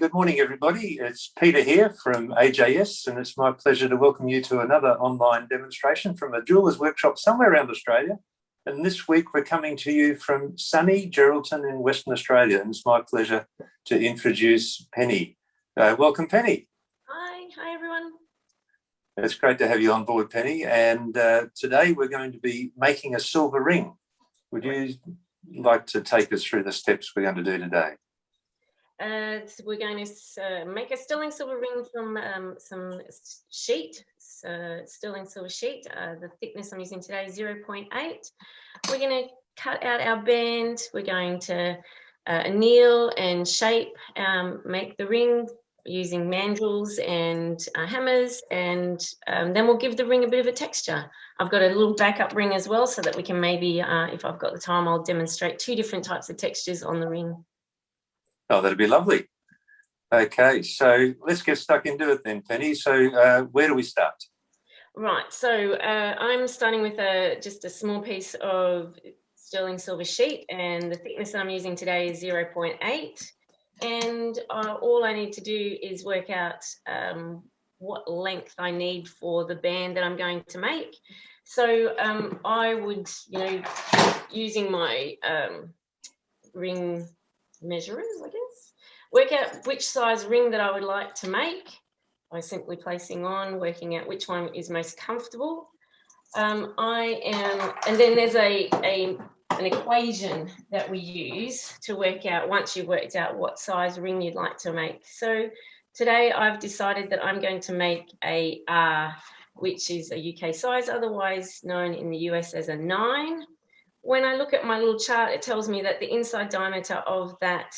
Good morning, everybody. It's Peter here from AJS, and it's my pleasure to welcome you to another online demonstration from a jeweler's workshop somewhere around Australia. And this week we're coming to you from sunny Geraldton in Western Australia, and it's my pleasure to introduce Penny. Welcome, Penny. Hi everyone. It's great to have you on board, Penny. And today we're going to be making a silver ring. Would you like to take us through the steps we're going to do today? So we're going to make a sterling silver ring from some sheet, sterling silver sheet. The thickness I'm using today is 0.8. We're going to cut out our band. We're going to anneal and shape, make the ring using mandrels and hammers, and then we'll give the ring a bit of a texture. I've got a little backup ring as well, so that we can maybe, if I've got the time, I'll demonstrate two different types of textures on the ring. Oh, that'd be lovely. Okay, so let's get stuck into it then, Penny. So where do we start? Right, so I'm starting with just a small piece of sterling silver sheet, and the thickness that I'm using today is 0.8. And all I need to do is work out what length I need for the band that I'm going to make. So I would, using my ring measurers, I guess, work out which size ring that I would like to make by simply placing on, working out which one is most comfortable. And then there's an equation that we use to work out, once you've worked out what size ring you'd like to make. So today I've decided that I'm going to make a R, which is a UK size, otherwise known in the US as a 9. When I look at my little chart, it tells me that the inside diameter of that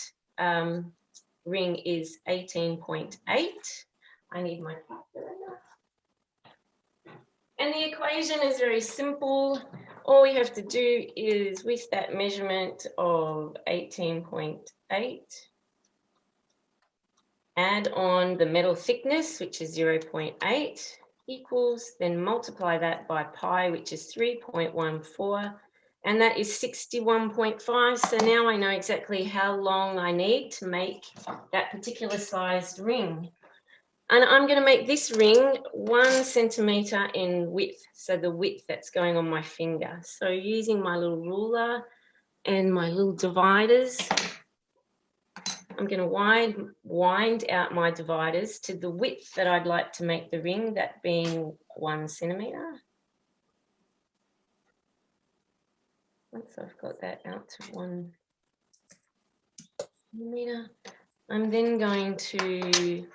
ring is 18.8. I need my calculator. And the equation is very simple. All we have to do is, with that measurement of 18.8, add on the metal thickness, which is 0.8, equals, then multiply that by pi, which is 3.14. And that is 61.5. So now I know exactly how long I need to make that particular sized ring. And I'm going to make this ring 1 centimetre in width, so the width that's going on my finger. So using my little ruler and my little dividers, I'm going to wind out my dividers to the width that I'd like to make the ring, that being 1 centimetre. Once I've got that out to 1 centimetre, I'm then going to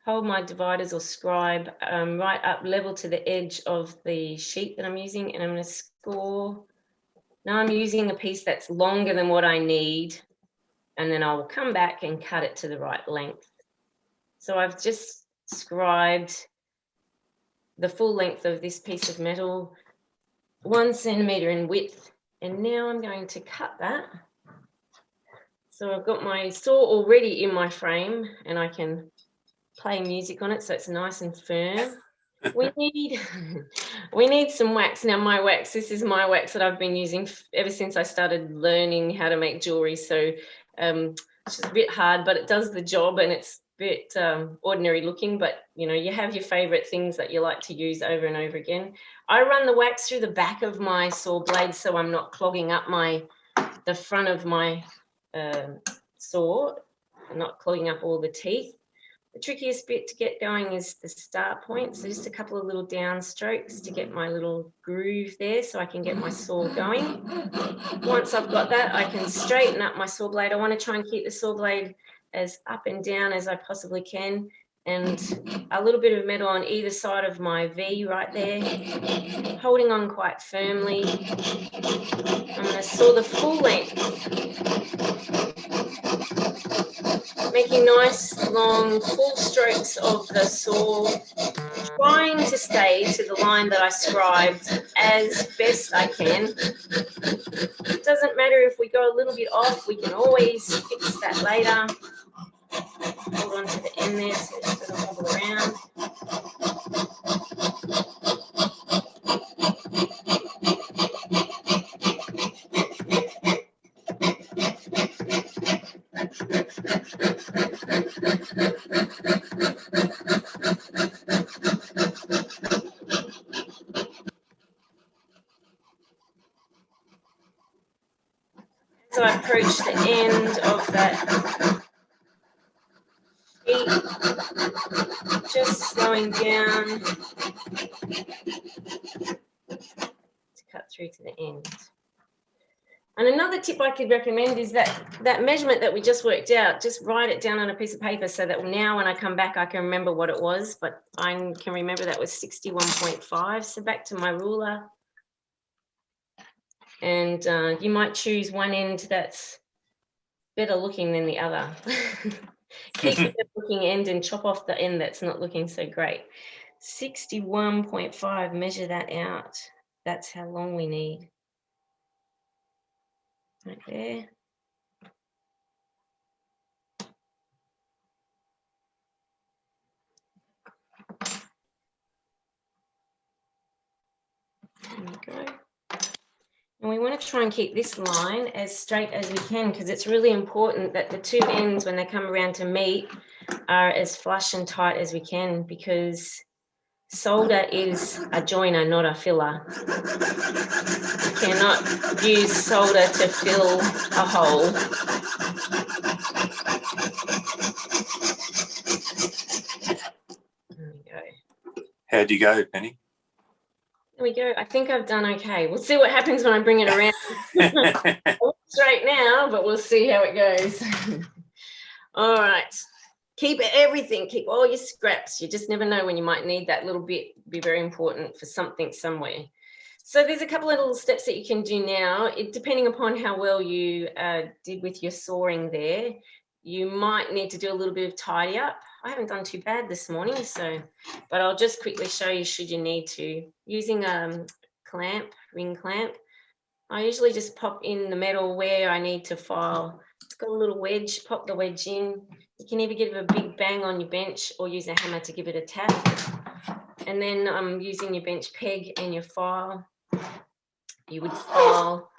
hold my dividers or scribe right up level to the edge of the sheet that I'm using, and I'm going to score. Now I'm using a piece that's longer than what I need, and then I will come back and cut it to the right length. So I've just scribed the full length of this piece of metal, 1 centimetre in width, and now I'm going to cut that. So I've got my saw already in my frame, and I can play music on it so it's nice and firm. We need some wax. Now my wax, this is my wax that I've been using ever since I started learning how to make jewelry. So it's just a bit hard, but it does the job, and it's a bit ordinary looking, but you have your favorite things that you like to use over and over again. I run the wax through the back of my saw blade so I'm not clogging up the front of my saw, and not clogging up all the teeth. The trickiest bit to get going is the start point. So just a couple of little down strokes to get my little groove there so I can get my saw going. Once I've got that, I can straighten up my saw blade. I want to try and keep the saw blade as up and down as I possibly can, and a little bit of metal on either side of my V right there, holding on quite firmly. I'm going to saw the full length, making nice long full strokes of the saw, trying to stay to the line that I scribed as best I can. It doesn't matter if we go a little bit off, we can always fix that later. Hold on to the end there so it doesn't wobble around. So I approach the end of that sheet, just slowing down to cut through to the end. And another tip I could recommend is that measurement that we just worked out, just write it down on a piece of paper so that now when I come back, I can remember what it was, but I can remember that was 61.5. So back to my ruler. And you might choose one end that's better looking than the other. Keep the better looking end and chop off the end that's not looking so great. 61.5, measure that out. That's how long we need. Right there. There we go. And we want to try and keep this line as straight as we can, because it's really important that the two ends, when they come around to meet, are as flush and tight as we can, because solder is a joiner, not a filler. You cannot use solder to fill a hole. There we go. How'd you go, Penny? There we go. I think I've done okay. We'll see what happens when I bring it around. Straight now, but we'll see how it goes. All right. Keep everything. Keep all your scraps. You just never know when you might need that little bit. Be very important for something somewhere. So there's a couple of little steps that you can do now. Depending upon how well you did with your sawing there, you might need to do a little bit of tidy up. I haven't done too bad this morning, but I'll just quickly show you should you need to. Using a clamp, ring clamp, I usually just pop in the metal where I need to file. It's got a little wedge, pop the wedge in. You can either give it a big bang on your bench or use a hammer to give it a tap. And then I'm using your bench peg and your file. You would file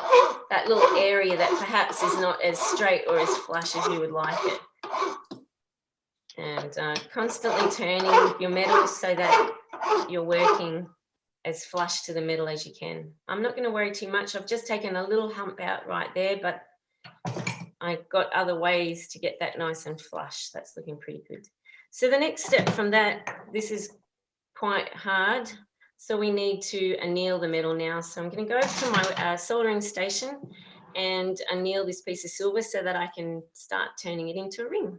that little area that perhaps is not as straight or as flush as you would like it. And constantly turning your metal so that you're working as flush to the metal as you can. I'm not going to worry too much. I've just taken a little hump out right there, but I've got other ways to get that nice and flush. That's looking pretty good. So the next step from that, this is quite hard. So we need to anneal the metal now. So I'm going to go to my soldering station and anneal this piece of silver so that I can start turning it into a ring.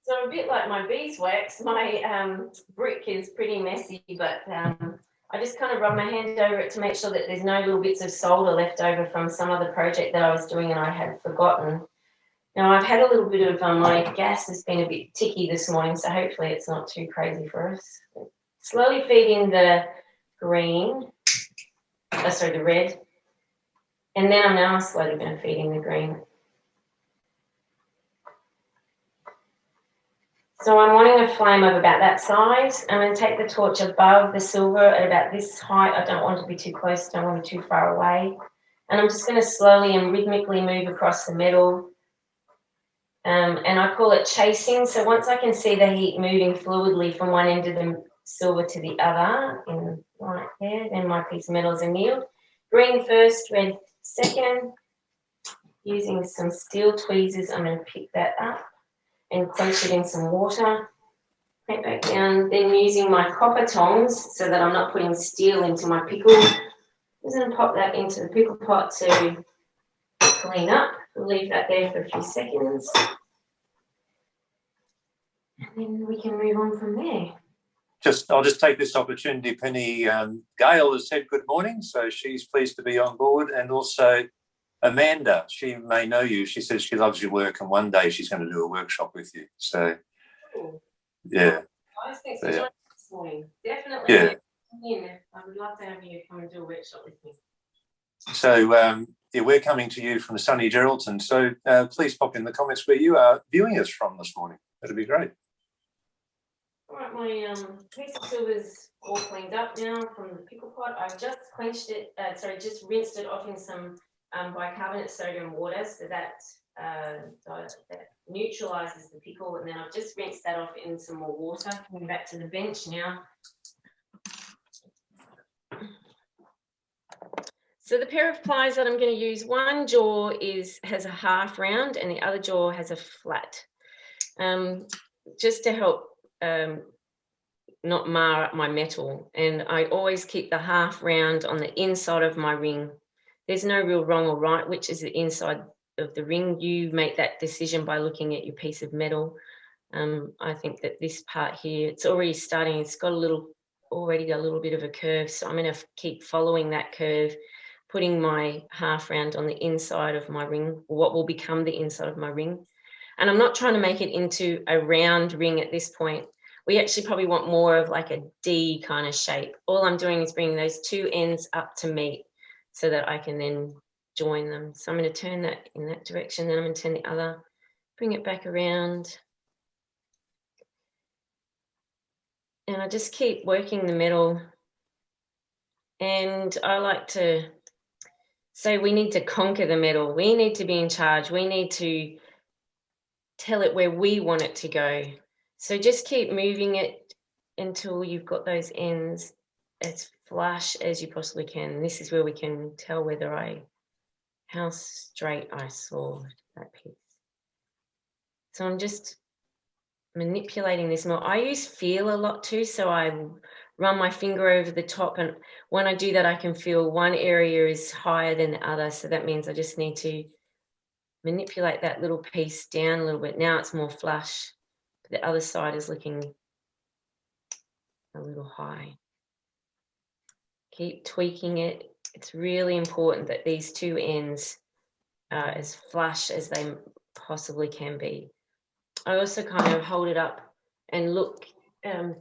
So a bit like my beeswax, my brick is pretty messy, but I just kind of rub my hand over it to make sure that there's no little bits of solder left over from some other project that I was doing and I had forgotten. Now I've had a little bit of, my gas has been a bit ticky this morning, so hopefully it's not too crazy for us. Slowly feed in the green, the red, and then I'm now slowly going to feed in the green. So I'm wanting a flame of about that size. I'm going to take the torch above the silver at about this height. I don't want it to be too close, don't want it too far away. And I'm just going to slowly and rhythmically move across the metal. And I call it chasing. So once I can see the heat moving fluidly from one end of the silver to the other, in right there, then my piece of metal is annealed. Green first, red second. Using some steel tweezers, I'm going to pick that up and quench it in some water. Put it back down. Then using my copper tongs so that I'm not putting steel into my pickle. Just going to pop that into the pickle pot to clean up. We'll leave that there for a few seconds. And then we can move on from there. I'll just take this opportunity, Penny. Gail has said good morning, so she's pleased to be on board. And also Amanda, she may know you. She says she loves your work and one day she's going to do a workshop with you. So, cool. Yeah. Nice, thanks for joining this morning. Definitely. Yeah. I would love to have you come and do a workshop with me. So, we're coming to you from sunny Geraldton. So please pop in the comments where you are viewing us from this morning. That'd be great. All right, my piece of silver's all cleaned up now from the pickle pot. I've just quenched it, just rinsed it off in some bicarbonate soda and water, so that neutralizes the pickle. And then I've just rinsed that off in some more water. Coming back to the bench now. So the pair of pliers that I'm going to use, one jaw has a half round and the other jaw has a flat, just to help not mar up my metal. And I always keep the half round on the inside of my ring. There's no real wrong or right, which is the inside of the ring. You make that decision by looking at your piece of metal. I think that this part here, it's already starting, it's got already got a little bit of a curve. So I'm going to keep following that curve, putting my half round on the inside of my ring, or what will become the inside of my ring. And I'm not trying to make it into a round ring at this point. We actually probably want more of like a D kind of shape. All I'm doing is bringing those two ends up to meet so that I can then join them. So I'm going to turn that in that direction, then I'm going to turn the other, bring it back around. And I just keep working the metal. And I like to say we need to conquer the metal. We need to be in charge. We need to tell it where we want it to go. So just keep moving it until you've got those ends as flush as you possibly can. This is where we can tell how straight I saw that piece. So I'm just manipulating this more. I use feel a lot too, so I run my finger over the top, and when I do that I can feel one area is higher than the other, so that means I just need to manipulate that little piece down a little bit. Now it's more flush. The other side is looking a little high. Keep tweaking it. It's really important that these two ends are as flush as they possibly can be. I also kind of hold it up and look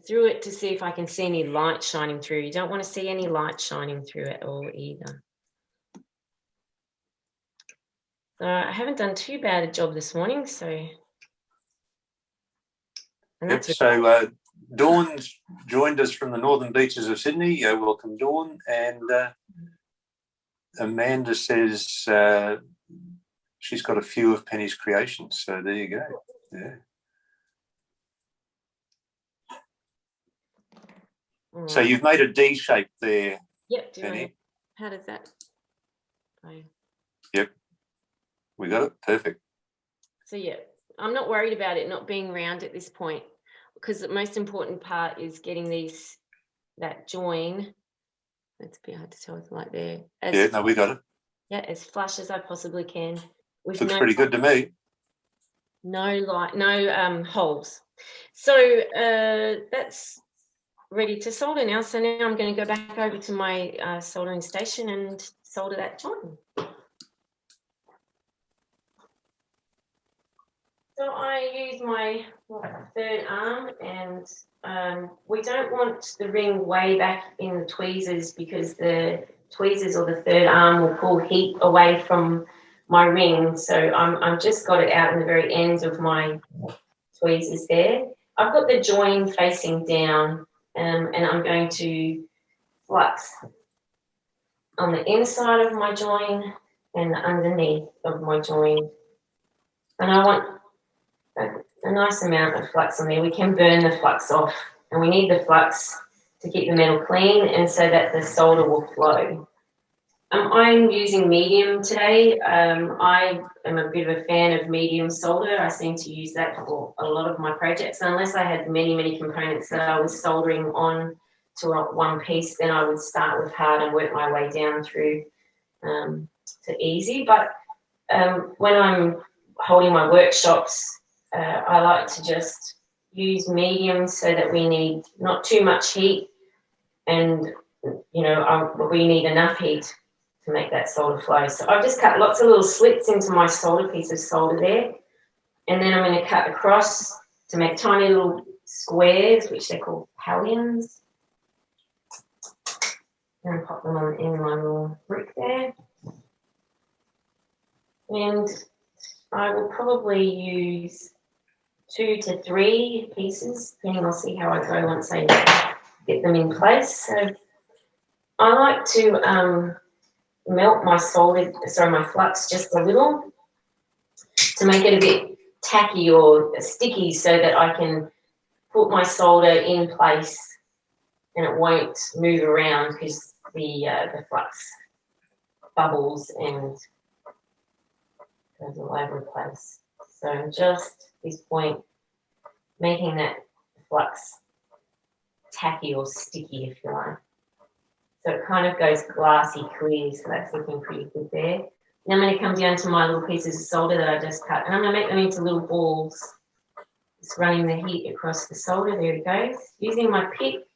through it to see if I can see any light shining through. You don't want to see any light shining through at all either. So I haven't done too bad a job this morning, so. And yep, so Dawn's joined us from the northern beaches of Sydney. Welcome, Dawn. And Amanda says she's got a few of Penny's creations. So there you go. Yeah. So you've made a D shape there. Yep. Penny. How does that go? Yep. We got it. Perfect. So yeah, I'm not worried about it not being round at this point, because the most important part is getting that join. It's a bit hard to tell with the light there. Yeah, no, we got it. Yeah, as flush as I possibly can. Looks pretty good to me. No light, no holes. So that's ready to solder now. So now I'm going to go back over to my soldering station and solder that join. So I use my third arm, and we don't want the ring way back in the tweezers, because the tweezers or the third arm will pull heat away from my ring. So I've just got it out in the very ends of my tweezers there. I've got the join facing down, and I'm going to flux on the inside of my join and underneath of my join. And I want a nice amount of flux on there. We can burn the flux off, and we need the flux to keep the metal clean and so that the solder will flow. I'm using medium today. I am a bit of a fan of medium solder. I seem to use that for a lot of my projects. Unless I had many, many components that I was soldering on to one piece, then I would start with hard and work my way down through to easy. But when I'm holding my workshops, I like to just use medium so that we need not too much heat, and we need enough heat to make that solder flow. So I've just cut lots of little slits into my solder piece of solder there, and then I'm going to cut across to make tiny little squares, which they're called pallions, and pop them on in my little brick there. And I will probably use 2 to 3 pieces, depending. I'll see how I go once I get them in place. So I like to melt my my flux just a little to make it a bit tacky or sticky so that I can put my solder in place and it won't move around because the flux bubbles and goes all over the place. So just this point, making that flux tacky or sticky, if you like. So it kind of goes glassy clear, so that's looking pretty good there. Now I'm going to come down to my little pieces of solder that I just cut, and I'm going to make them into little balls. Just running the heat across the solder, there it goes. Using my pick,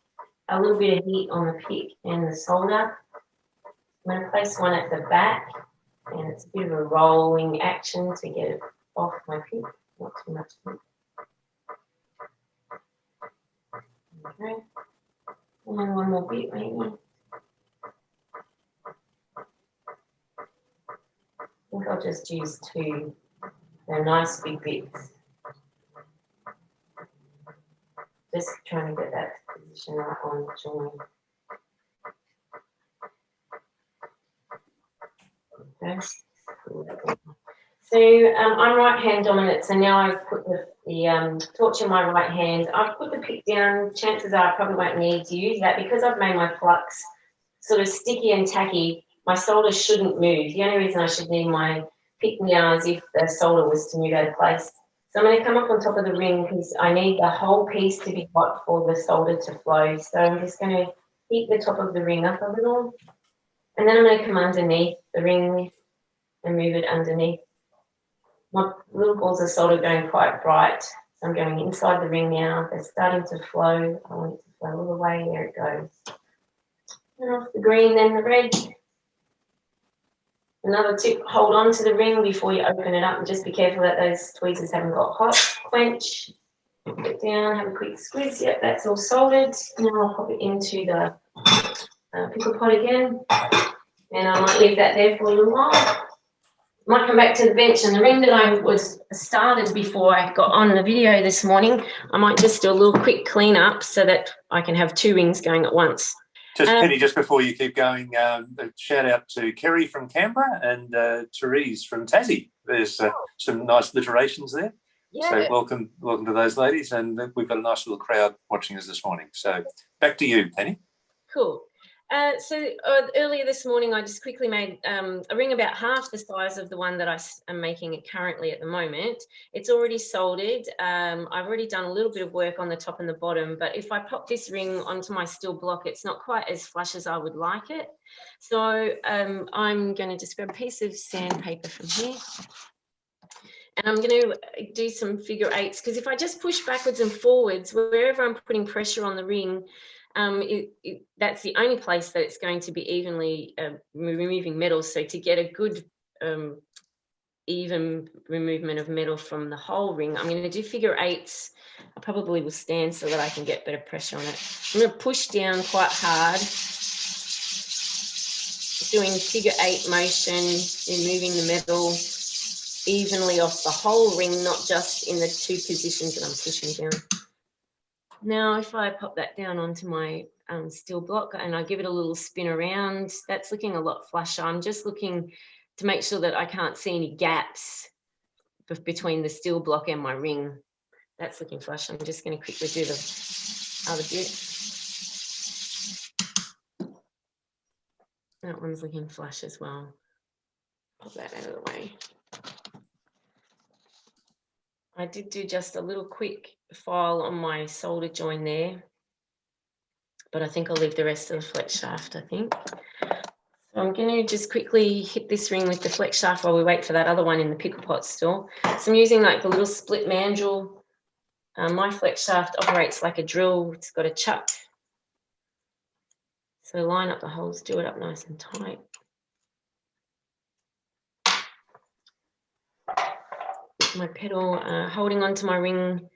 a little bit of heat on the pick and the solder. I'm going to place one at the back, and it's a bit of a rolling action to get it off my pick, not too much heat. Okay. And one more bit maybe. I think I'll just use two. They're nice big bits. Just trying to get that position right on the join. Okay. So I'm right hand dominant, so now I've put the torch in my right hand. I've put the pick down. Chances are I probably won't need to use that because I've made my flux sort of sticky and tacky. My solder shouldn't move. The only reason I should need my pick now is if the solder was to move out of place. So I'm going to come up on top of the ring because I need the whole piece to be hot for the solder to flow. So I'm just going to heat the top of the ring up a little. And then I'm going to come underneath the ring and move it underneath. My little balls of solder going quite bright. So I'm going inside the ring now. They're starting to flow. I want it to flow all the way. There it goes. And off the green, then the red. Another tip, hold on to the ring before you open it up and just be careful that those tweezers haven't got hot. Quench, put it down, have a quick squeeze. Yep, that's all soldered. Now I'll pop it into the pickle pot again. And I might leave that there for a little while. Might come back to the bench, and the ring that I was started before I got on the video this morning, I might just do a little quick clean up so that I can have two rings going at once. Just Penny, just before you keep going, a shout out to Kerry from Canberra and Therese from Tassie. There's some nice alliterations there. Yeah. So welcome to those ladies, and we've got a nice little crowd watching us this morning. So back to you, Penny. Cool. So earlier this morning, I just quickly made a ring about half the size of the one that I am making it currently at the moment. It's already soldered. I've already done a little bit of work on the top and the bottom, but if I pop this ring onto my steel block, it's not quite as flush as I would like it. So I'm going to just grab a piece of sandpaper from here. And I'm going to do some figure eights, because if I just push backwards and forwards, wherever I'm putting pressure on the ring, that's the only place that it's going to be evenly removing metal. So to get a good even removement of metal from the whole ring, I'm going to do figure eights. I probably will stand so that I can get better pressure on it. I'm going to push down quite hard, doing figure eight motion, removing the metal evenly off the whole ring, not just in the two positions that I'm pushing down. Now, if I pop that down onto my steel block and I give it a little spin around, that's looking a lot flusher. I'm just looking to make sure that I can't see any gaps between the steel block and my ring. That's looking flush. I'm just going to quickly do the other bit. That one's looking flush as well. Pop that out of the way. I did do just a little quick file on my solder join there, but I think I'll leave the rest of the flex shaft, I think. So I'm going to just quickly hit this ring with the flex shaft while we wait for that other one in the pickle pot still. So I'm using like the little split mandrel. My flex shaft operates like a drill. It's got a chuck. So line up the holes, do it up nice and tight. My pedal, holding onto my ring,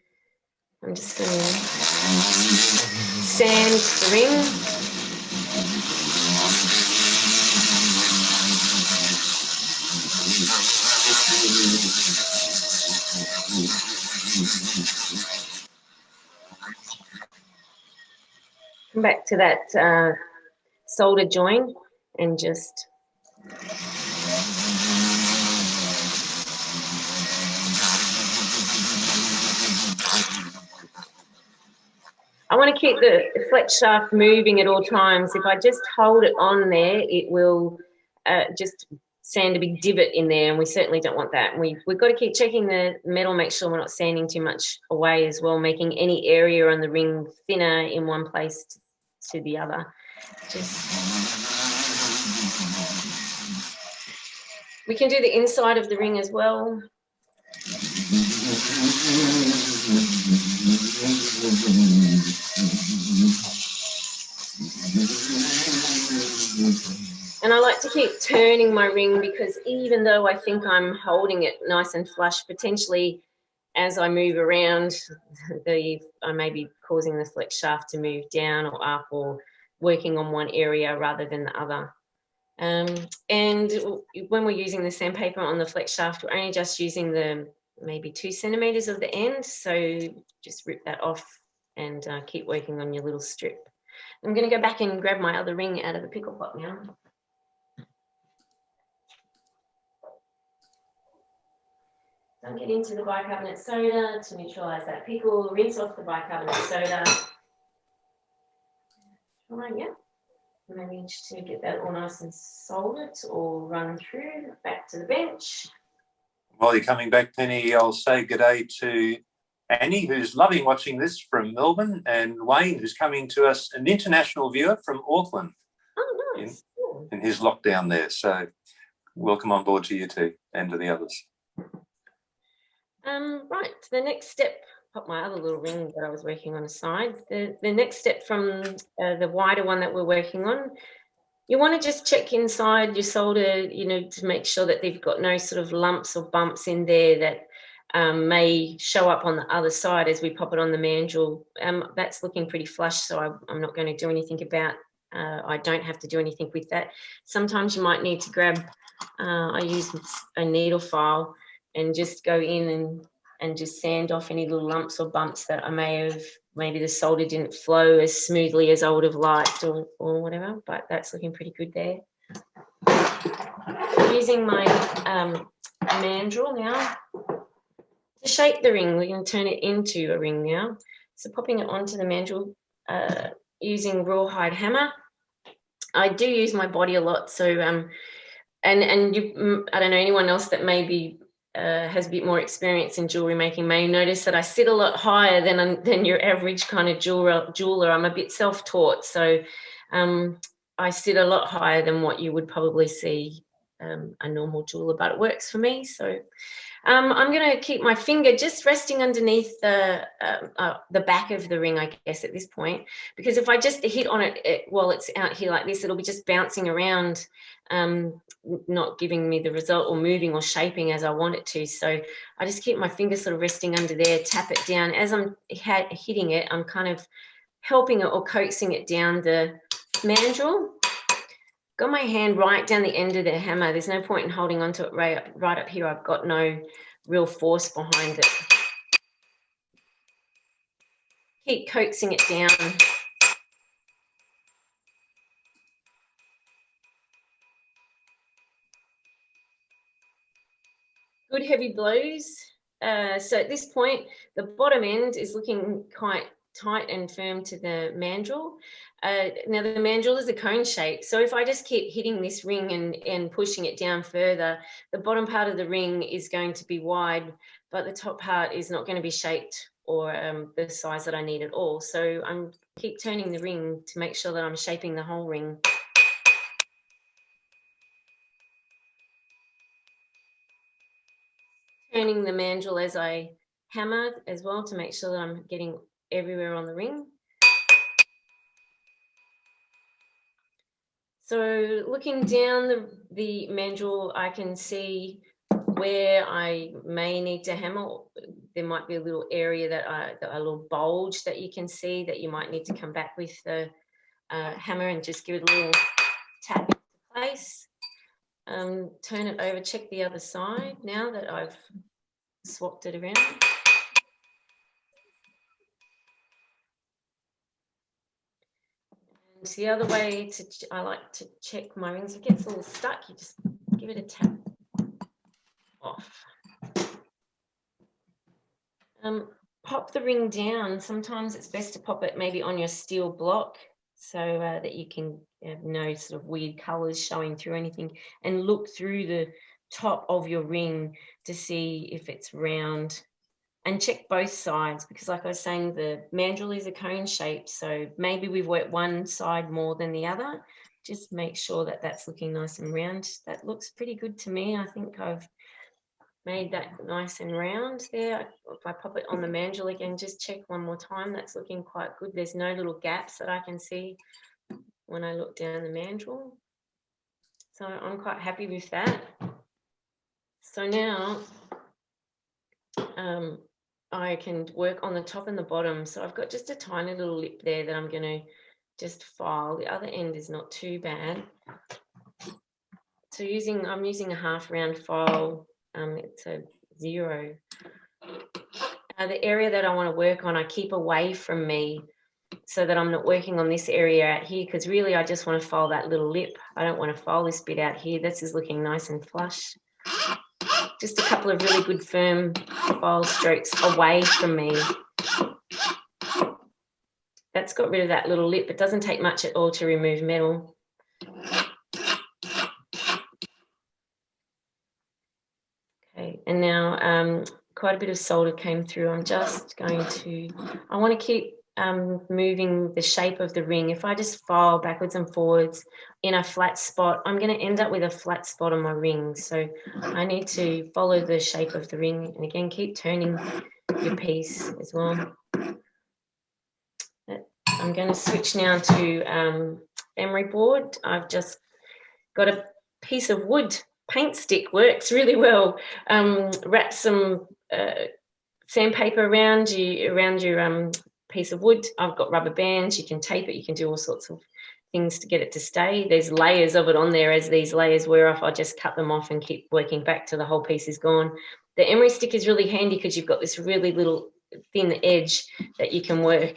I'm just going to sand the ring. Come back to that solder join and just I want to keep the flex shaft moving at all times. If I just hold it on there, it will just sand a big divot in there, and we certainly don't want that. We've got to keep checking the metal, make sure we're not sanding too much away as well, making any area on the ring thinner in one place to the other. We can do the inside of the ring as well. And I like to keep turning my ring, because even though I think I'm holding it nice and flush, potentially as I move around, I may be causing the flex shaft to move down or up, or working on one area rather than the other. And when we're using the sandpaper on the flex shaft, we're only just using the maybe 2 centimeters of the end. So just rip that off and keep working on your little strip. I'm going to go back and grab my other ring out of the pickle pot now. Don't get into the bicarbonate soda to neutralise that pickle. Rinse off the bicarbonate soda. All right, yeah. Manage to get that all nice and solid, or run through back to the bench. While you're coming back, Penny, I'll say good day to Annie, who's loving watching this from Melbourne, and Wayne, who's coming to us, an international viewer from Auckland. Oh, nice. In his lockdown there. So welcome on board to you two and to the others. Right, the next step, pop my other little ring that I was working on aside. The next step from the wider one that we're working on, you want to just check inside your solder, to make sure that they've got no sort of lumps or bumps in there that may show up on the other side as we pop it on the mandrel. That's looking pretty flush, so I'm not going to do anything about. I don't have to do anything with that. Sometimes you might need to grab, I use a needle file and just go in and just sand off any little lumps or bumps that I may have, maybe the solder didn't flow as smoothly as I would have liked, or whatever, but that's looking pretty good there. I'm using my mandrel now to shape the ring. We're going to turn it into a ring now. So popping it onto the mandrel using rawhide hammer. I do use my body a lot, so and you, I don't know, anyone else that maybe has a bit more experience in jewelry making may notice that I sit a lot higher than your average kind of jeweler. I'm a bit self-taught, so I sit a lot higher than what you would probably see a normal jeweler, but it works for me. So I'm going to keep my finger just resting underneath the back of the ring, I guess, at this point, because if I just hit on it while it's out here like this, it'll be just bouncing around, not giving me the result or moving or shaping as I want it to. So I just keep my finger sort of resting under there, tap it down. As I'm hitting it, I'm kind of helping it or coaxing it down the mandrel. Got my hand right down the end of the hammer. There's no point in holding onto it right up here. I've got no real force behind it. Keep coaxing it down. Good heavy blows. So at this point, the bottom end is looking quite tight and firm to the mandrel. Now the mandrel is a cone shape, so if I just keep hitting this ring and pushing it down further, the bottom part of the ring is going to be wide, but the top part is not going to be shaped or the size that I need at all. So I'm keep turning the ring to make sure that I'm shaping the whole ring. Turning the mandrel as I hammer as well to make sure that I'm getting everywhere on the ring. So looking down the mandrel, I can see where I may need to hammer. There might be a little area a little bulge that you can see that you might need to come back with the hammer and just give it a little tap into place. Turn it over, check the other side now that I've swapped it around. And the other way I like to check my rings. If it gets a little stuck, you just give it a tap off. Pop the ring down. Sometimes it's best to pop it maybe on your steel block so that you can have no sort of weird colours showing through anything, and look through the top of your ring to see if it's round, and check both sides, because like I was saying, the mandrel is a cone shape, so maybe we've worked one side more than the other. Just make sure that that's looking nice and round. That looks pretty good to me. I think I've made that nice and round there. If I pop it on the mandrel again, just check one more time. That's looking quite good. There's no little gaps that I can see when I look down the mandrel. So I'm quite happy with that. So now I can work on the top and the bottom. So I've got just a tiny little lip there that I'm going to just file. The other end is not too bad. So I'm using a half round file. It's a 0. The area that I want to work on, I keep away from me so that I'm not working on this area out here, because really I just want to file that little lip. I don't want to file this bit out here. This is looking nice and flush. Just a couple of really good firm file strokes away from me. That's got rid of that little lip. It doesn't take much at all to remove metal. Okay, and now quite a bit of solder came through. I'm just going to, I want to keep moving the shape of the ring. If I just file backwards and forwards in a flat spot, I'm going to end up with a flat spot on my ring. So I need to follow the shape of the ring, and again, keep turning your piece as well. I'm going to switch now to emery board. I've just got a piece of wood. Paint stick works really well. Wrap some sandpaper around your piece of wood. I've got rubber bands. You can tape it. You can do all sorts of things to get it to stay. There's layers of it on there. As these layers wear off, I just cut them off and keep working back till the whole piece is gone. The emery stick is really handy because you've got this really little thin edge that you can work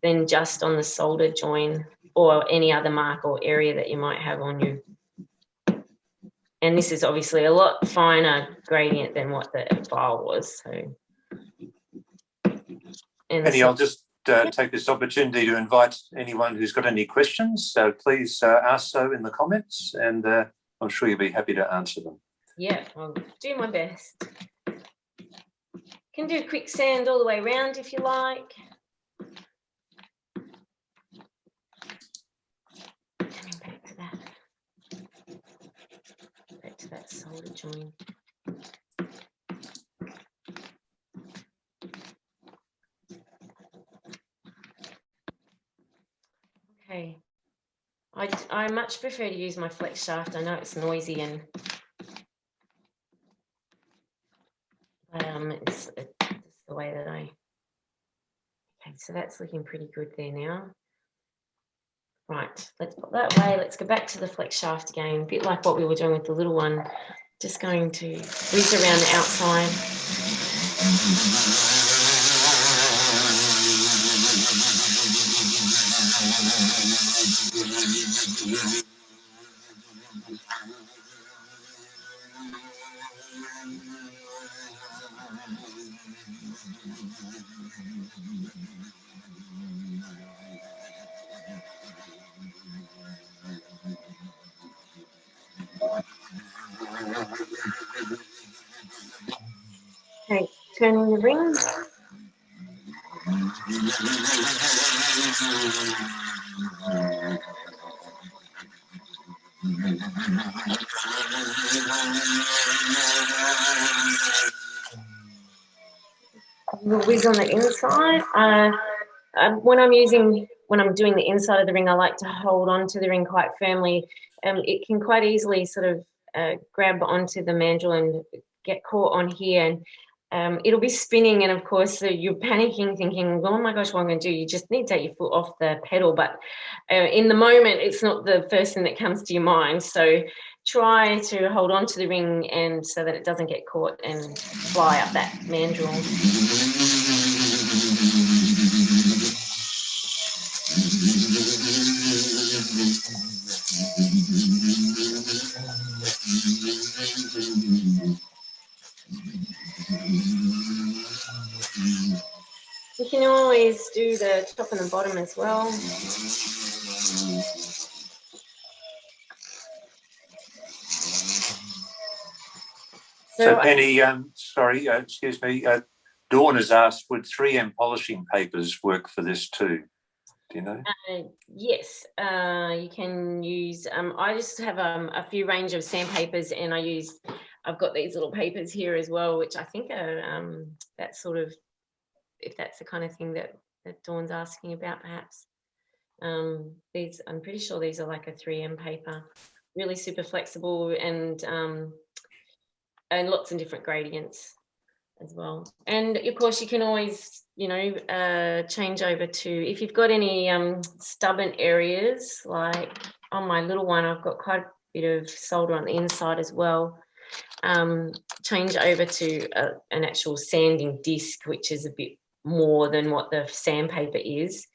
then just on the solder join or any other mark or area that you might have on you. And this is obviously a lot finer gradient than what the file was. So, Penny, I'll just take this opportunity to invite anyone who's got any questions. So please ask so in the comments, and I'm sure you'll be happy to answer them. Yeah, I'll do my best. Can do quick sand all the way around if you like. Coming back to that. Back to that solder join. Okay. I much prefer to use my flex shaft. I know it's noisy and it's the way that I. Okay, so that's looking pretty good there now. Right, let's put that away. Let's go back to the flex shaft again, a bit like what we were doing with the little one. Just going to whiz around the outside. Okay, turning the ring. The whiz on the inside. When I'm doing the inside of the ring, I like to hold on to the ring quite firmly. It can quite easily sort of grab onto the mandrel and get caught on here, and it'll be spinning, and of course you're panicking, thinking, oh my gosh, what am I going to do? You just need to take your foot off the pedal, but in the moment it's not the first thing that comes to your mind. So try to hold on to the ring and so that it doesn't get caught and fly up that mandrel. You can always do the top and the bottom as well. So Penny, excuse me, Dawn has asked, would 3M polishing papers work for this too? Do you know? Yes, you can use, I just have a few range of sandpapers, and I've got these little papers here as well, which I think are that sort of, if that's the kind of thing that Dawn's asking about, perhaps. These, I'm pretty sure these are like a 3M paper, really super flexible, and lots of different gradients as well. And of course you can always, you know, change over to, if you've got any stubborn areas, like on my little one I've got quite a bit of solder on the inside as well, change over to an actual sanding disc, which is a bit more than what the sandpaper is.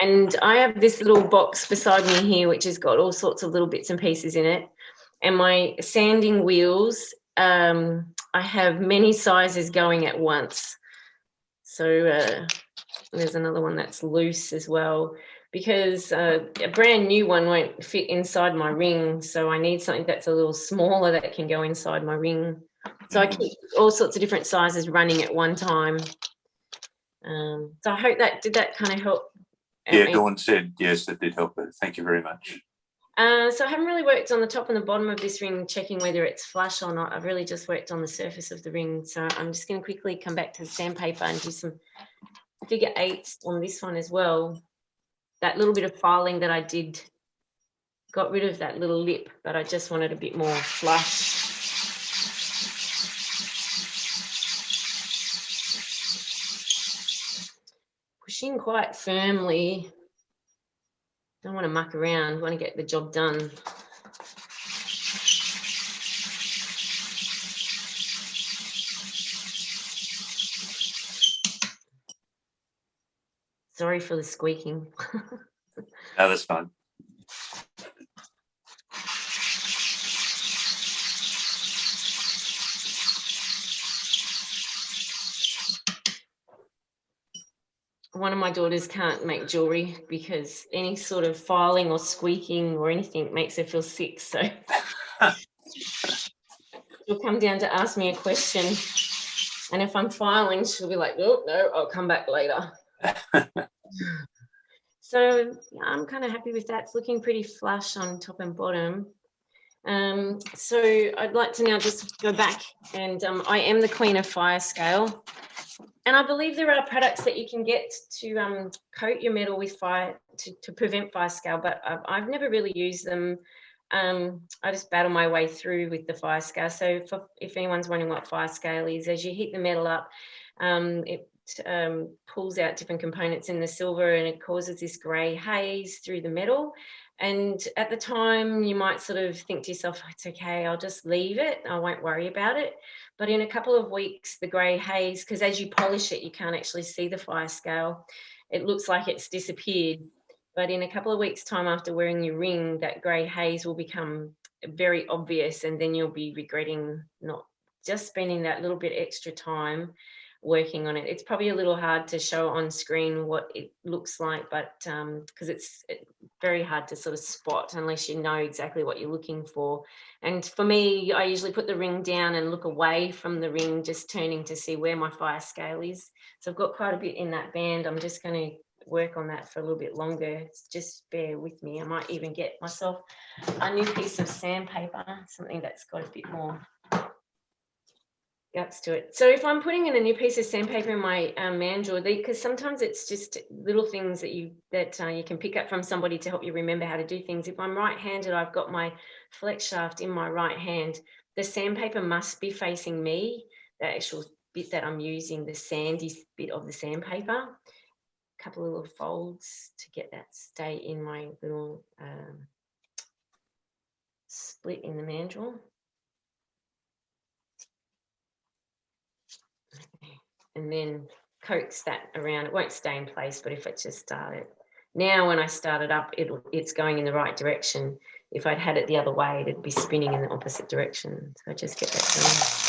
And I have this little box beside me here which has got all sorts of little bits and pieces in it, and my sanding wheels, I have many sizes going at once. So there's another one that's loose as well, because a brand new one won't fit inside my ring, so I need something that's a little smaller that can go inside my ring. So I keep all sorts of different sizes running at one time. So I hope did that kind of help? Yeah, Dawn said yes, it did help her. Thank you very much. So I haven't really worked on the top and the bottom of this ring, checking whether it's flush or not. I've really just worked on the surface of the ring. So I'm just going to quickly come back to the sandpaper and do some figure eights on this one as well. That little bit of filing that I did, got rid of that little lip, but I just wanted a bit more flush. Pushing quite firmly. Don't want to muck around, want to get the job done. Sorry for the squeaking. No, that's fine. One of my daughters can't make jewelry because any sort of filing or squeaking or anything makes her feel sick. So she'll come down to ask me a question, and if I'm filing, she'll be like, "Oh no, I'll come back later." So yeah, I'm kind of happy with that. It's looking pretty flush on top and bottom. So I'd like to now just go back, and I am the queen of fire scale. And I believe there are products that you can get to coat your metal with fire to prevent fire scale, but I've never really used them. I just battle my way through with the fire scale. So if anyone's wondering what fire scale is, as you heat the metal up, it pulls out different components in the silver, and it causes this grey haze through the metal. And at the time, you might sort of think to yourself, it's okay, I'll just leave it, I won't worry about it. But in a couple of weeks, the grey haze, because as you polish it, you can't actually see the fire scale. It looks like it's disappeared. But in a couple of weeks' time after wearing your ring, that grey haze will become very obvious, and then you'll be regretting not just spending that little bit extra time working on it. It's probably a little hard to show on screen what it looks like, but because it's very hard to sort of spot unless you know exactly what you're looking for. And for me, I usually put the ring down and look away from the ring, just turning to see where my fire scale is. So I've got quite a bit in that band. I'm just going to work on that for a little bit longer. Just bear with me. I might even get myself a new piece of sandpaper, something that's got a bit more guts to it. So if I'm putting in a new piece of sandpaper in my Mandrel, because sometimes it's just little things that you can pick up from somebody to help you remember how to do things. If I'm right-handed, I've got my flex shaft in my right hand. The sandpaper must be facing me, the actual bit that I'm using, the sandy bit of the sandpaper. A couple of little folds to get that stay in my little split in the Mandrel. And then coax that around. It won't stay in place, but if it just started. Now when I start it up, it's going in the right direction. If I'd had it the other way, it'd be spinning in the opposite direction. So I just get that done.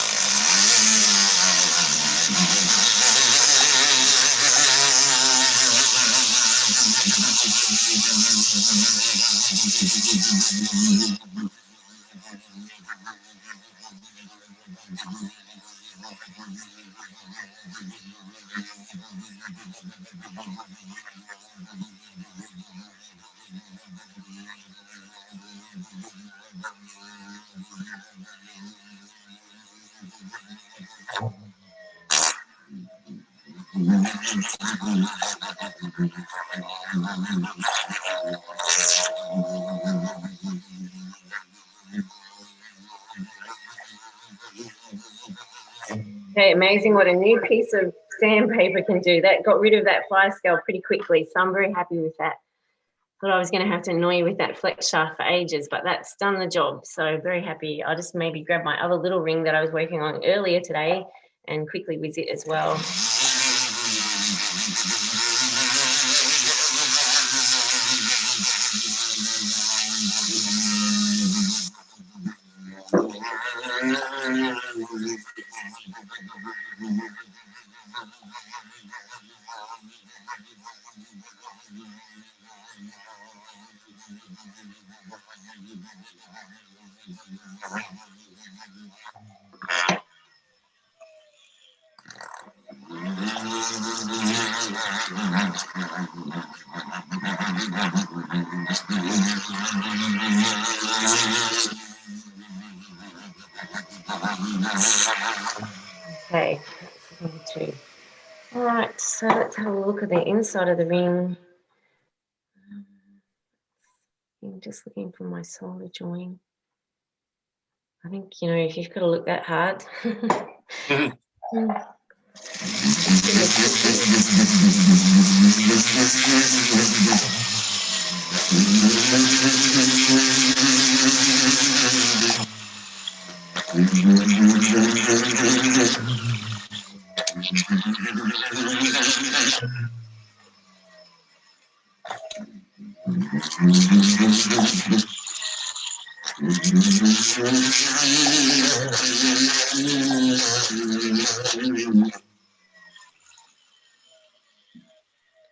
Okay, amazing what a new piece of sandpaper can do. That got rid of that fire scale pretty quickly, so I'm very happy with that. Thought I was going to have to annoy you with that flex shaft for ages, but that's done the job, so very happy. I'll just maybe grab my other little ring that I was working on earlier today and quickly whiz it as well. Okay, number 2. All right, so let's have a look at the inside of the ring. I'm just looking for my solder join. I think, you know, if you've got to look that hard.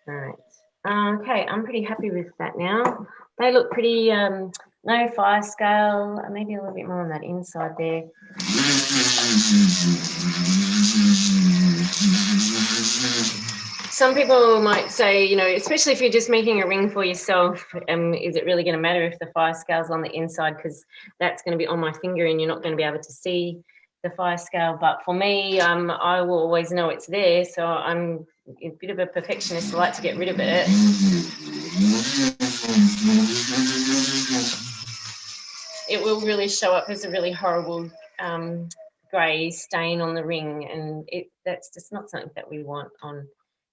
All right. Okay, I'm pretty happy with that now. They look pretty, no fire scale, maybe a little bit more on that inside there. Some people might say, you know, especially if you're just making a ring for yourself, is it really going to matter if the fire scale's on the inside, because that's going to be on my finger and you're not going to be able to see the fire scale. But for me, I will always know it's there, so I'm a bit of a perfectionist. I like to get rid of it. It will really show up as a really horrible grey stain on the ring, and that's just not something that we want on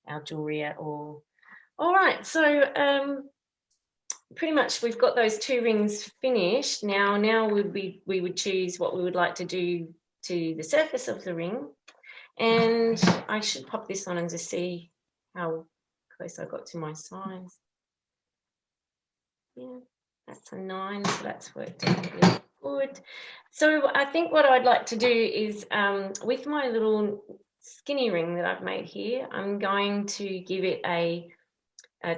our jewellery at all. All right, so pretty much we've got those 2 rings finished. Now we would choose what we would like to do to the surface of the ring, and I should pop this on and just see how close I got to my size. Yeah, that's a 9, so that's worked out really good. So I think what I'd like to do is with my little skinny ring that I've made here, I'm going to give it a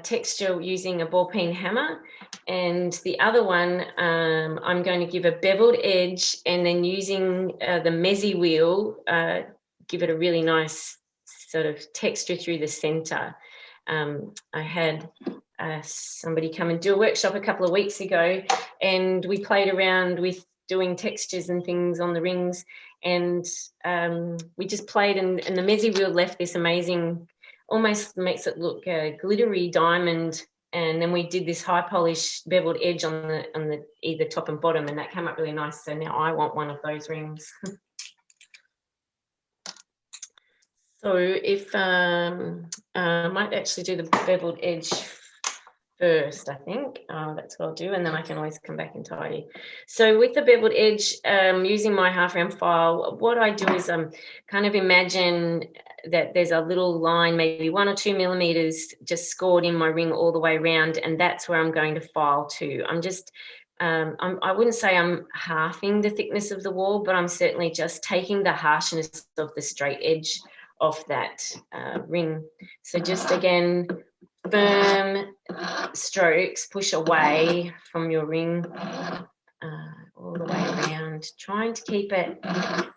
texture using a ball peen hammer, and the other one I'm going to give a beveled edge, and then using the mezzi wheel give it a really nice sort of texture through the center. I had somebody come and do a workshop a couple of weeks ago, and we played around with doing textures and things on the rings, and we just played, and the mezzi wheel left this amazing, almost makes it look a glittery diamond, and then we did this high polish beveled edge on the either top and bottom, and that came up really nice. So now I want one of those rings. So if I might actually do the beveled edge first, I think. That's what I'll do, and then I can always come back and tidy. So with the beveled edge, using my half round file, what I do is kind of imagine that there's a little line, maybe 1 or 2 millimeters, just scored in my ring all the way around, and that's where I'm going to file to. I'm just I wouldn't say I'm halving the thickness of the wall, but I'm certainly just taking the harshness of the straight edge off that ring. So just again, firm strokes, push away from your ring all the way around, trying to keep it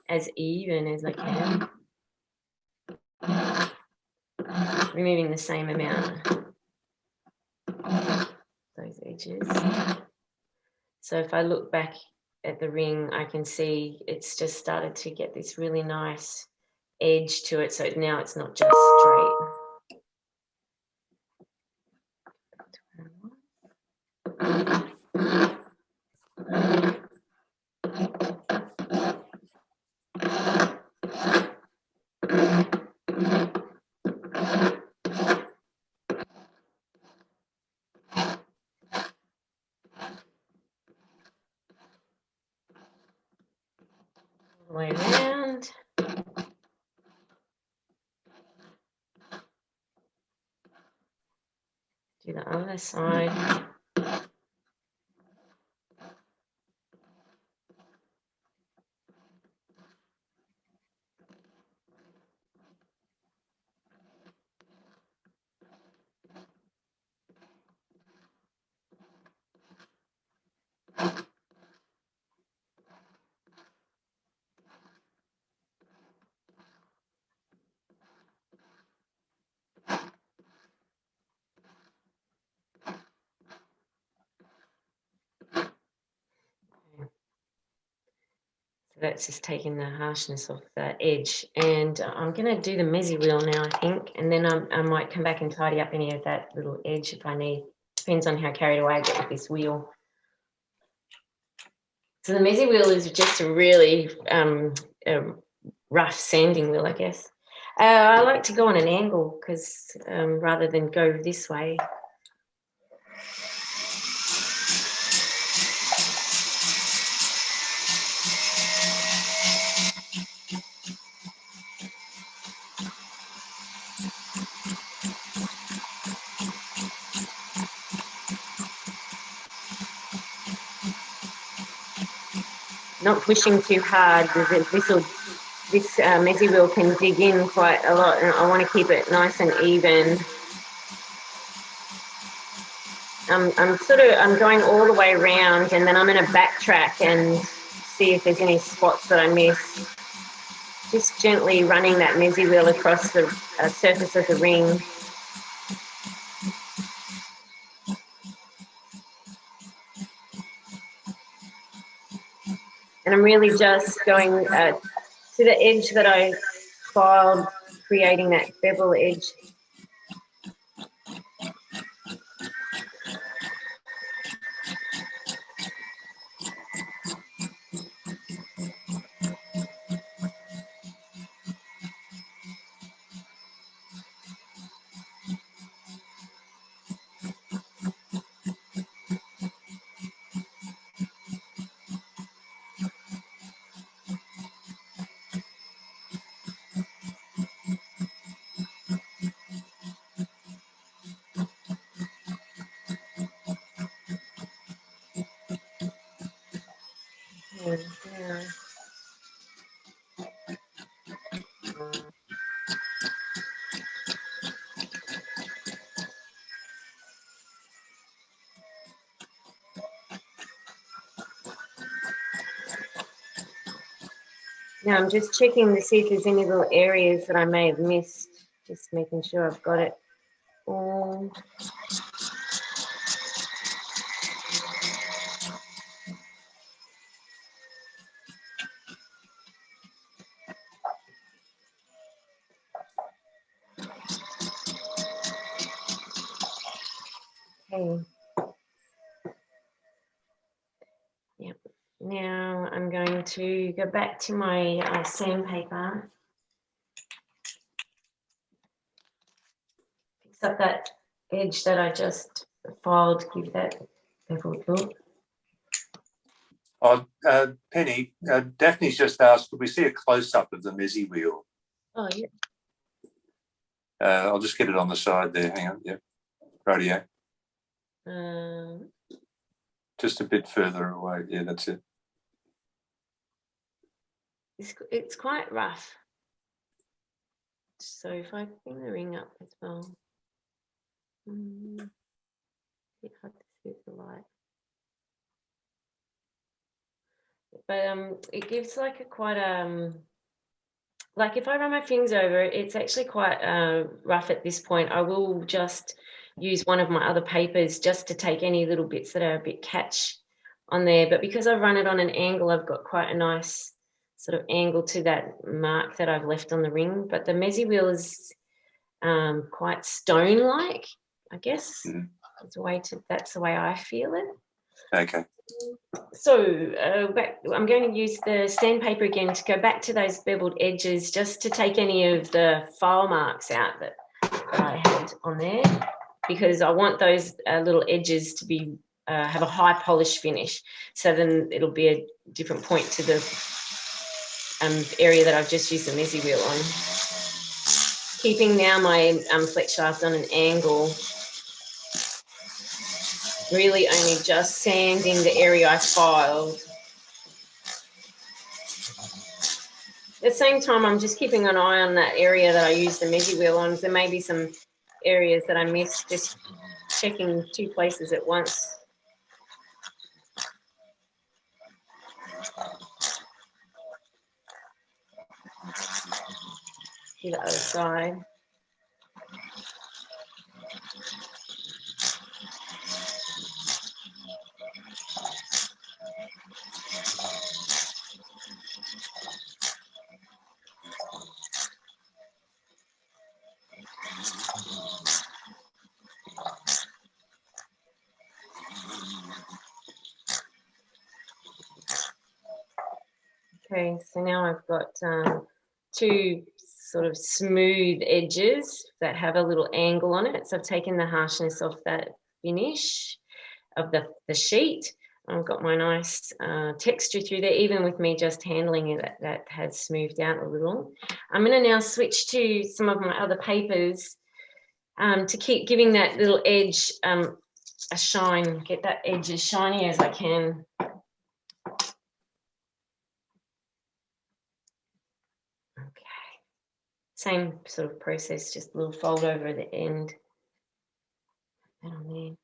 as even as I can. Removing the same amount of those edges. So if I look back at the ring, I can see it's just started to get this really nice edge to it. So now it's not just straight. All the way around. Do the other side. So that's just taking the harshness off the edge. And I'm going to do the mezzi wheel now, I think. And then I might come back and tidy up any of that little edge if I need. Depends on how carried away I get with this wheel. So the mezzi wheel is just a really rough sanding wheel, I guess. I like to go on an angle because rather than go this way. Not pushing too hard because this mezzi wheel can dig in quite a lot, and I want to keep it nice and even. I'm going all the way around, and then I'm going to backtrack and see if there's any spots that I miss. Just gently running that mezzi wheel across the surface of the ring. And I'm really just going to the edge that I filed, creating that bevel edge. Yeah. Now I'm just checking to see if there's any little areas that I may have missed, just making sure I've got it all. Okay. Yep. Now I'm going to go back to my sandpaper. Fix up that edge that I just filed, give that beveled look. Oh, Penny, Daphne's just asked, could we see a close-up of the mezzi wheel? Oh, yeah. I'll just get it on the side there. Hang on. Yep. Radio. Just a bit further away. Yeah, that's it. It's quite rough. So if I bring the ring up as well. Bit hard to see the light. But it gives like a quite like if I run my fingers over it, it's actually quite rough at this point. I will just use one of my other papers just to take any little bits that are a bit catch on there. But because I've run it on an angle, I've got quite a nice sort of angle to that mark that I've left on the ring. But the mezzi wheel is quite stone-like, I guess. That's the way I feel it. Okay. So I'm going to use the sandpaper again to go back to those beveled edges, just to take any of the file marks out that I had on there, because I want those little edges to be have a high polish finish. So then it'll be a different point to the area that I've just used the mezzi wheel on. Keeping now my flex shaft on an angle. Really only just sanding the area I filed. At the same time, I'm just keeping an eye on that area that I used the mezzi wheel on. There may be some areas that I missed, just checking 2 places at once. Do the other side. Okay, so now I've got 2 sort of smooth edges that have a little angle on it. So I've taken the harshness off that finish of the sheet. I've got my nice texture through there. Even with me just handling it, that has smoothed out a little. I'm going to now switch to some of my other papers to keep giving that little edge a shine, get that edge as shiny as I can. Okay, same sort of process, just a little fold over at the end. That on there.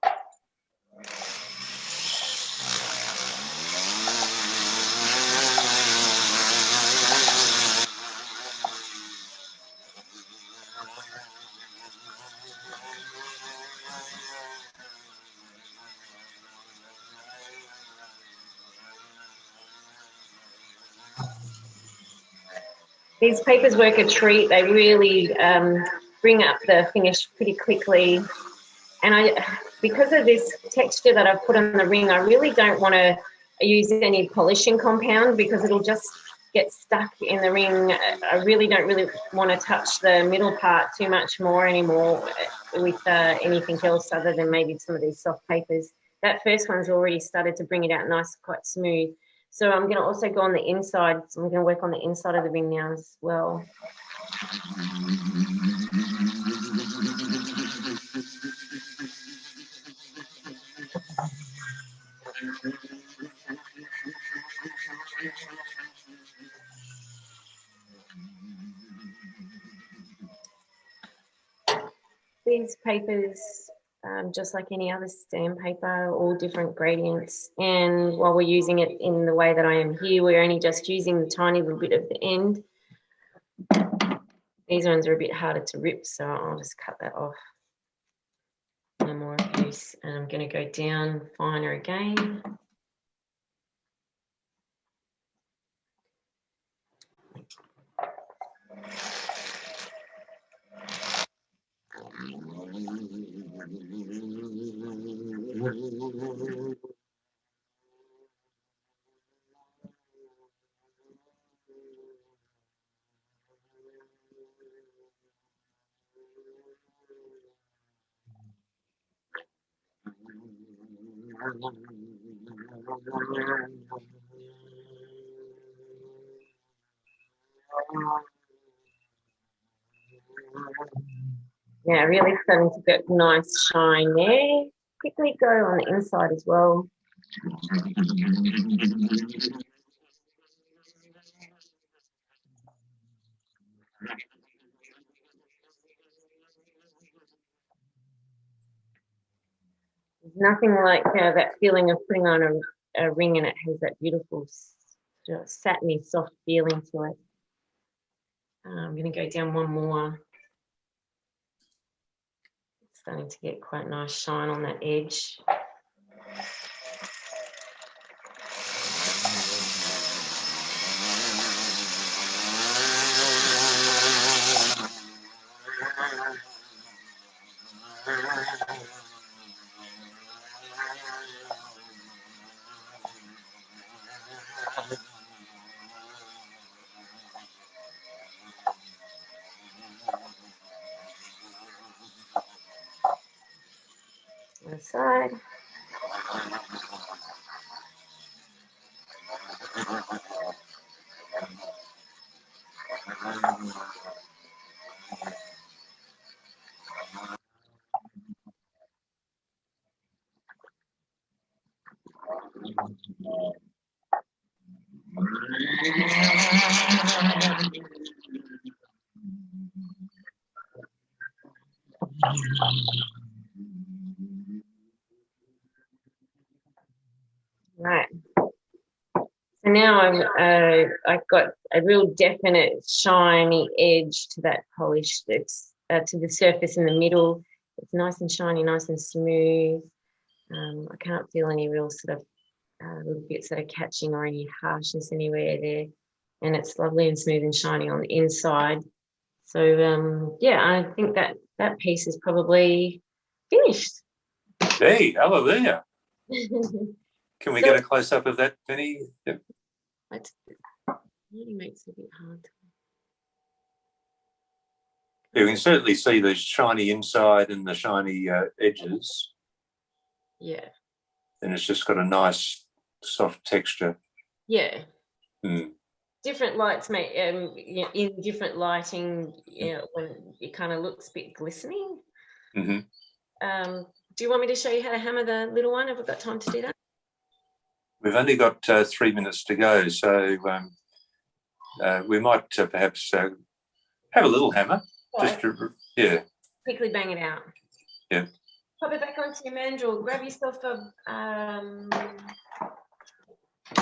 These papers work a treat. They really bring up the finish pretty quickly. And because of this texture that I've put on the ring, I really don't want to use any polishing compound because it'll just get stuck in the ring. I really don't want to touch the middle part too much more anymore with anything else other than maybe some of these soft papers. That first one's already started to bring it out nice, quite smooth. So I'm going to also go on the inside. So I'm going to work on the inside of the ring now as well. These papers, just like any other sandpaper, all different gradients. And while we're using it in the way that I am here, we're only just using the tiny little bit of the end. These ones are a bit harder to rip, so I'll just cut that off. No more of use. And I'm going to go down finer again. Yeah, really starting to get nice shine there. Quickly go on the inside as well. nothing like that feeling of putting on a ring, and it has that beautiful satiny soft feeling to it. I'm going to go down one more. It's starting to get quite nice shine on that edge. Other side. Right. So now I've got a real definite shiny edge to that polish that's to the surface in the middle. It's nice and shiny, nice and smooth. I can't feel any real sort of little bits that are catching or any harshness anywhere there. And it's lovely and smooth and shiny on the inside. So yeah, I think that piece is probably finished. Hey, hallelujah. Can we get a close-up of that, Penny? Yep. It really makes it a bit hard. Yeah, we can certainly see the shiny inside and the shiny edges. Yeah. And it's just got a nice soft texture. Yeah. Mm. Different lights make in different lighting, when it kind of looks a bit glistening. Mm-hmm. Do you want me to show you how to hammer the little one? Have we got time to do that? We've only got 3 minutes to go, so we might perhaps have a little hammer. Right. Just to, yeah. Quickly bang it out. Yeah. Pop it back onto your mandrel. Grab yourself a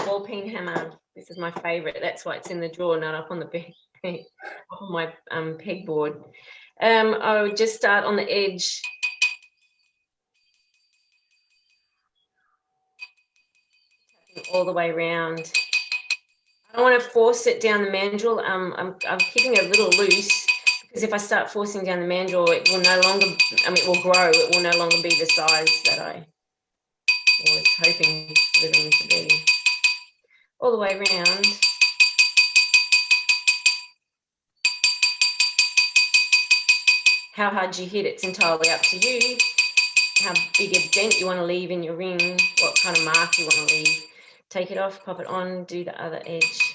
ball peen hammer. This is my favourite. That's why it's in the drawer, not up on the on my pegboard. I would just start on the edge. All the way around. I don't want to force it down the mandrel. I'm keeping it a little loose because if I start forcing down the mandrel, it will no longer. It will grow. It will no longer be the size that I was hoping for them to be. All the way around. How hard you hit, it's entirely up to you. How big a dent you want to leave in your ring, what kind of mark you want to leave. Take it off, pop it on, do the other edge.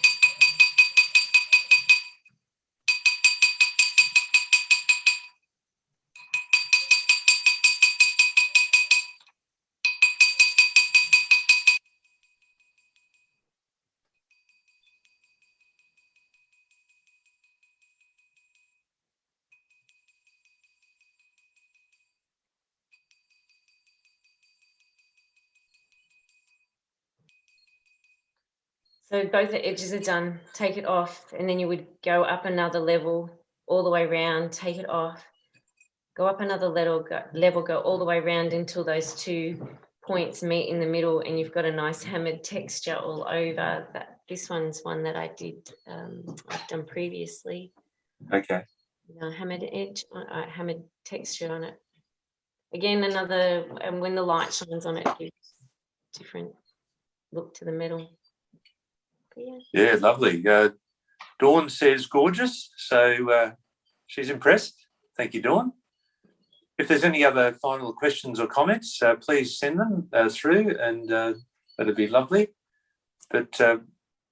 So both the edges are done, take it off, and then you would go up another level all the way around, take it off, go up another level, go all the way around until those 2 points meet in the middle, and you've got a nice hammered texture all over. This one's one that I've done previously. Okay. Hammered edge, hammered texture on it. Again, another, and when the light shines on it, it gives a different look to the metal. Yeah, lovely. Dawn says gorgeous, so she's impressed. Thank you, Dawn. If there's any other final questions or comments, please send them through, and that'd be lovely. But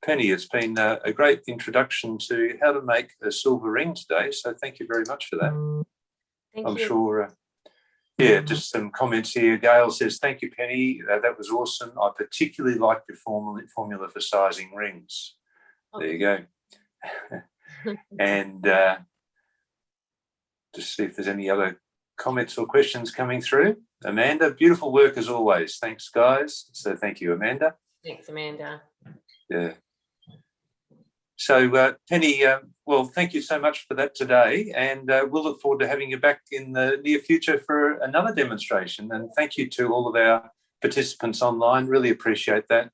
Penny, it's been a great introduction to how to make a silver ring today, so thank you very much for that. Thank I'm you. Sure. Yeah, just some comments here. Gail says, thank you, Penny. That was awesome. I particularly like your formula for sizing rings. There you go. And just see if there's any other comments or questions coming through. Amanda, beautiful work as always. Thanks, guys. So thank you, Amanda. Thanks, Amanda. Yeah. So, Penny, well, thank you so much for that today, and we'll look forward to having you back in the near future for another demonstration. And thank you to all of our participants online. Really appreciate that.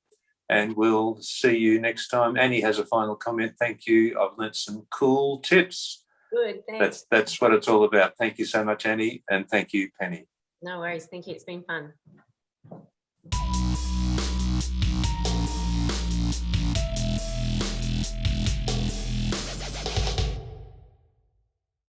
And we'll see you next time. Annie has a final comment. Thank you. I've learnt some cool tips. Good, thanks. That's what it's all about. Thank you so much, Annie, and thank you, Penny. No worries. Thank you. It's been fun.